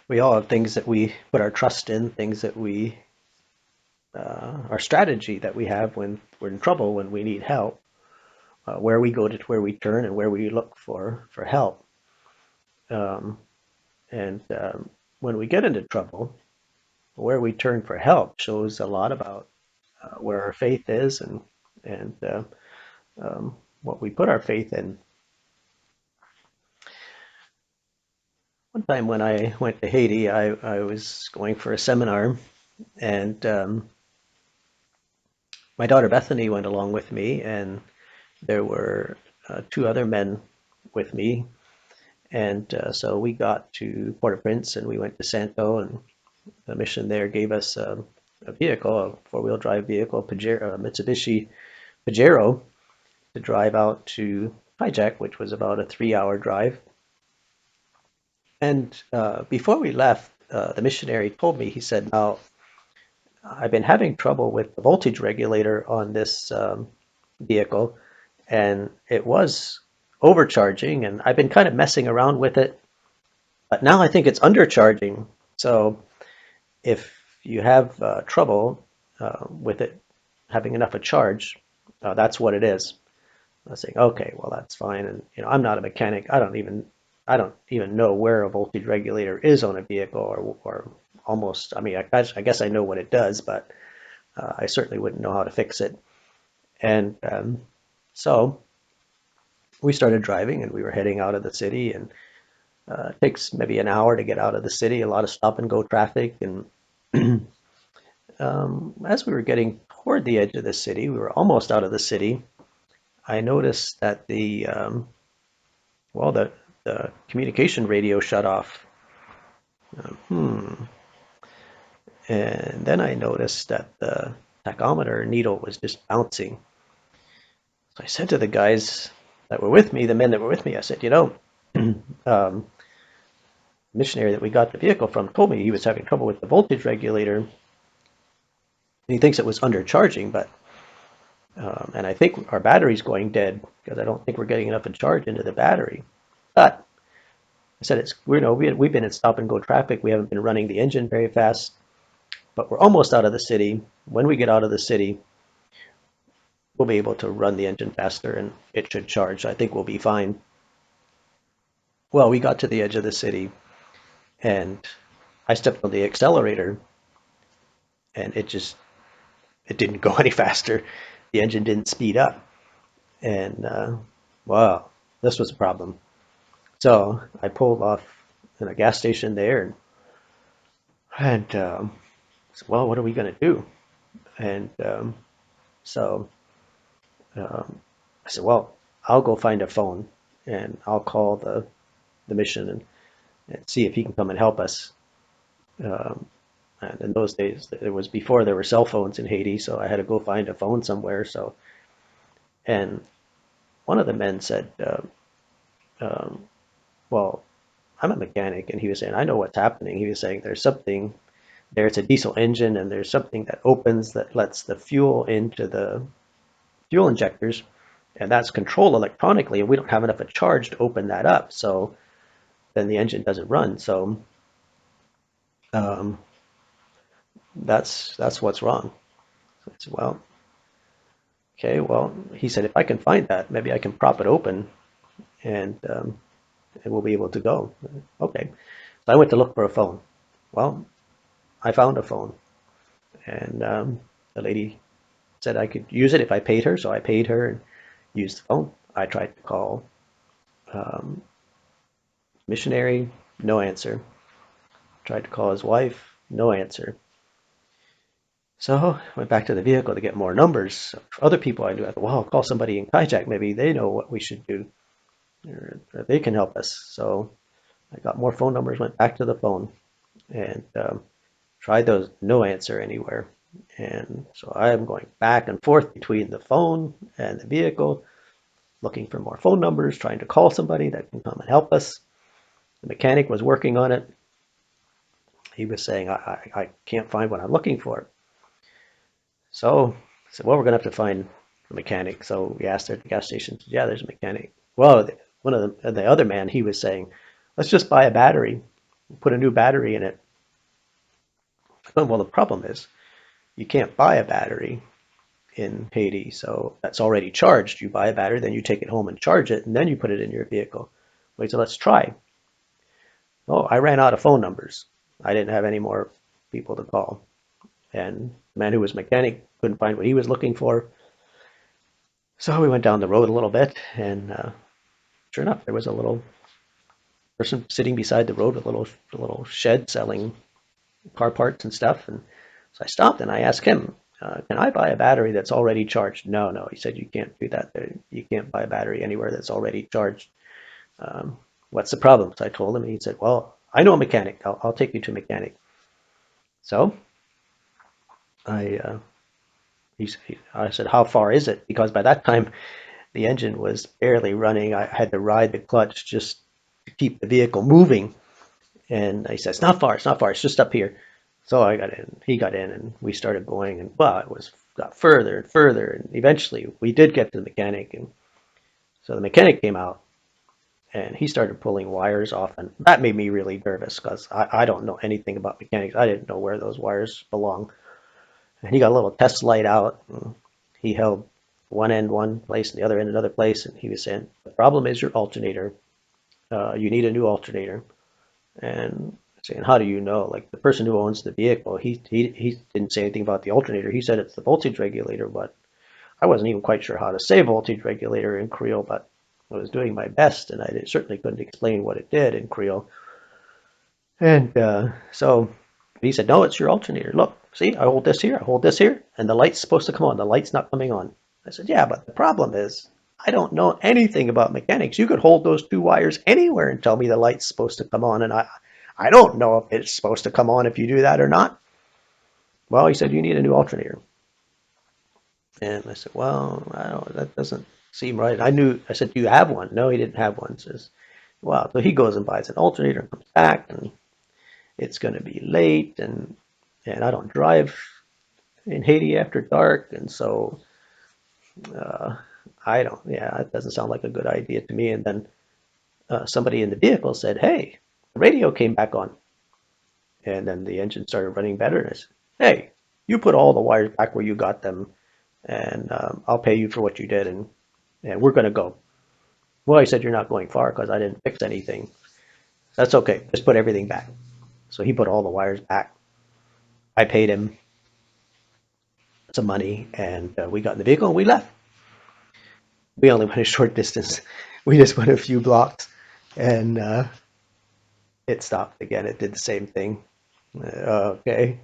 We all have things that we put our trust in, things that our strategy that we have when we're in trouble, when we need help, where we go to, where we turn, and where we look for help. Um, and when we get into trouble, where we turn for help shows a lot about where our faith is and what we put our faith in. One time when I went to Haiti, I was going for a seminar, and my daughter Bethany went along with me, and there were two other men with me. And so we got to Port-au-Prince and we went to Santo, and the mission there gave us a vehicle, a four-wheel drive vehicle, Pajero, Mitsubishi Pajero, to drive out to Hijack, which was about a 3-hour drive. And before we left, the missionary told me, he said, now, I've been having trouble with the voltage regulator on this vehicle, and it was overcharging, and I've been kind of messing around with it, but now I think it's undercharging. So if you have trouble with it having enough of charge, that's what it is. I was saying, okay, well that's fine. And I'm not a mechanic. I don't even know where a voltage regulator is on a vehicle, or almost. I mean, I guess I know what it does, but I certainly wouldn't know how to fix it. And so we started driving, and we were heading out of the city, and it takes maybe an hour to get out of the city. A lot of stop and go traffic, and as we were getting toward the edge of the city, we were almost out of the city. I noticed that the communication radio shut off. Hmm. And then I noticed that the tachometer needle was just bouncing. So I said to the guys that were with me, the men that were with me, I said, um, missionary that we got the vehicle from told me he was having trouble with the voltage regulator, and he thinks it was undercharging, but and I think our battery's going dead because I don't think we're getting enough of charge into the battery. But I said we've been in stop and go traffic. We haven't been running the engine very fast, but we're almost out of the city. When we get out of the city, we'll be able to run the engine faster and it should charge. I think we'll be fine. Well, we got to the edge of the city and I stepped on the accelerator and it didn't go any faster. The engine didn't speed up. And wow, this was a problem. So I pulled off in a gas station there and said, well, what are we going to do? And so I said, well, I'll go find a phone and I'll call the mission and see if he can come and help us. Um, and in those days, it was before there were cell phones in Haiti, so I had to go find a phone somewhere. And one of the men said, um, well, I'm a mechanic. And he was saying, I know what's happening. He was saying, there's something there. It's a diesel engine, and there's something that opens that lets the fuel into the fuel injectors, and that's controlled electronically, and we don't have enough of charge to open that up. So then the engine doesn't run. So um, that's what's wrong. So I said, well, okay, well, he said, if I can find that, maybe I can prop it open and we'll be able to go. Okay. So I went to look for a phone. Well, I found a phone, and the lady said I could use it if I paid her. So I paid her and used the phone. I tried to call um, missionary, no answer. Tried to call his wife, no answer. So I went back to the vehicle to get more numbers. Other people I knew, I thought, well, I'll call somebody in Kajak. Maybe they know what we should do, or they can help us. So I got more phone numbers, went back to the phone, and tried those, no answer anywhere. And so I am going back and forth between the phone and the vehicle, looking for more phone numbers, trying to call somebody that can come and help us. The mechanic was working on it. He was saying, I can't find what I'm looking for. So I said, well, we're going to have to find a mechanic. So we asked her at the gas station, yeah, there's a mechanic. Well, one of the other man, he was saying, let's just buy a battery. put a new battery in it. Well, the problem is you can't buy a battery in Haiti, so that's already charged. You buy a battery, then you take it home and charge it, and then you put it in your vehicle. Wait, so let's try. Oh, I ran out of phone numbers. I didn't have any more people to call. And the man who was mechanic couldn't find what he was looking for. So we went down the road a little bit, and sure enough, there was a little person sitting beside the road, a little shed selling car parts and stuff. And so I stopped and I asked him, "Can I buy a battery that's already charged?" No, no, he said, "You can't do that. You can't buy a battery anywhere that's already charged. What's the problem?" So I told him, and he said, "Well, I know a mechanic. I'll take you to a mechanic." So I I said, "How far is it?" Because by that time the engine was barely running. I had to ride the clutch just to keep the vehicle moving. And he said, "It's not far. It's not far. It's just up here." So I got in. He got in, and we started going. And well, it was got further and further, and eventually we did get to the mechanic. And so the mechanic came out, and he started pulling wires off, and that made me really nervous because I don't know anything about mechanics. I didn't know where those wires belong. And he got a little test light out. And he held one end one place and the other end another place, and he was saying, "The problem is your alternator. You need a new alternator." And saying, "How do you know?" Like the person who owns the vehicle, he didn't say anything about the alternator. He said it's the voltage regulator, but I wasn't even quite sure how to say voltage regulator in Creole, but I was doing my best, and I certainly couldn't explain what it did in Creole. And so he said, "No, it's your alternator. Look, see, I hold this here, I hold this here, and the light's supposed to come on. The light's not coming on." I said, "Yeah, but the problem is I don't know anything about mechanics. You could hold those two wires anywhere and tell me the light's supposed to come on, and I don't know if it's supposed to come on if you do that or not." Well, he said, "You need a new alternator." And I said, "Well, I don't, that doesn't seem right." I said, "Do you have one?" No, he didn't have one. He says, "Well," so he goes and buys an alternator and comes back, and it's going to be late, and I don't drive in Haiti after dark, and so uh, I don't. Yeah, it doesn't sound like a good idea to me. And then somebody in the vehicle said, "Hey, the radio came back on," and then the engine started running better. And I said, "Hey, you put all the wires back where you got them, and I'll pay you for what you did, and we're going to go." Well, he said, "You're not going far because I didn't fix anything." That's okay. Just put everything back. So he put all the wires back. I paid him some money, and we got in the vehicle and we left. We only went a short distance. We just went a few blocks, and it stopped again. It did the same thing. Okay.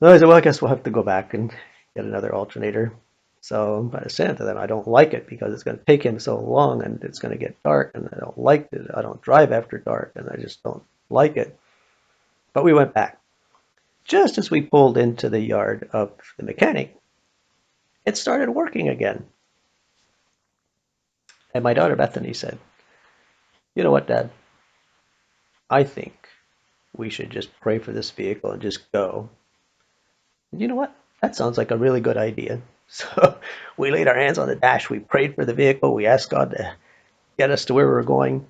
So I said, "Well, I guess we'll have to go back and get another alternator." So I said to them, "I don't like it because it's going to take him so long, and it's going to get dark, and I don't like it. I don't drive after dark, and I just don't like it." But we went back. Just as we pulled into the yard of the mechanic, it started working again. And my daughter Bethany said, "You know what, Dad? I think we should just pray for this vehicle and just go." And you know what? That sounds like a really good idea. So we laid our hands on the dash, we prayed for the vehicle, we asked God to get us to where we were going,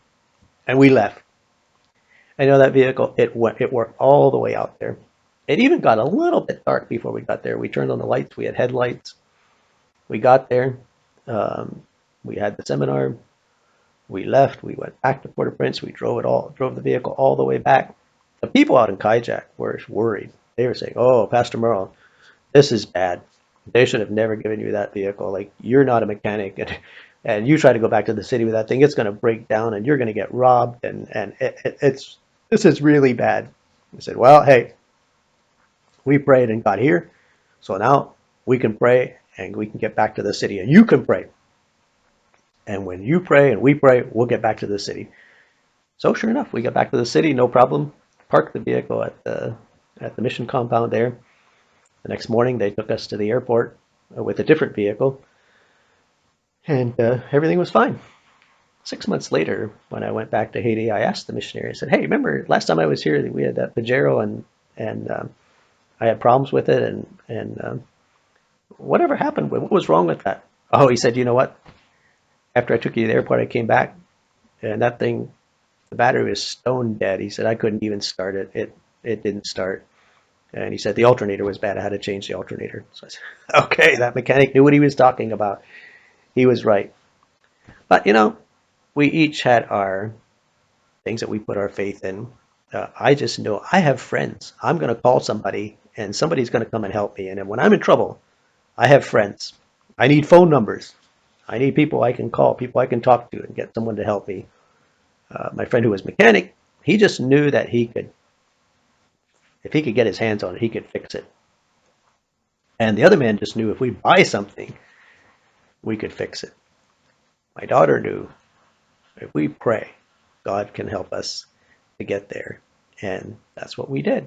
and we left. I know that vehicle, it worked all the way out there. It even got a little bit dark before we got there. We turned on the lights, we had headlights. We got there, um, we had the seminar, we left, we went back to Port-au-Prince, we drove the vehicle all the way back. The people out in Kajak were worried. They were saying, "Oh, Pastor Merle, this is bad. They should have never given you that vehicle. Like, you're not a mechanic, and you try to go back to the city with that thing, it's going to break down, and you're going to get robbed, and it's this is really bad." I said, "Well, hey, we prayed and got here, so now we can pray and we can get back to the city, and you can pray. And when you pray and we pray, we'll get back to the city." So sure enough, we got back to the city, no problem. Parked the vehicle at the mission compound there. The next morning, they took us to the airport with a different vehicle, and everything was fine. 6 months later, when I went back to Haiti, I asked the missionary. I said, "Hey, remember last time I was here, we had that Pajero, and I had problems with it, and whatever happened? What was wrong with that?" Oh, he said, "You know what? After I took you to the airport, I came back, and that thing The battery was stone dead. He said I couldn't even start it. It didn't start. And he said the alternator was bad. I had to change the alternator. So I said, okay, that mechanic knew what he was talking about. He was right. But we each had our things that we put our faith in. I just know I have friends. I'm going to call somebody, and somebody's going to come and help me. And then when I'm in trouble, I have friends. I need phone numbers. I need people I can call, people I can talk to, and get someone to help me. My friend who was a mechanic, he just knew that if he could get his hands on it, he could fix it. And the other man just knew if we buy something, we could fix it. My daughter knew if we pray, God can help us to get there. And that's what we did.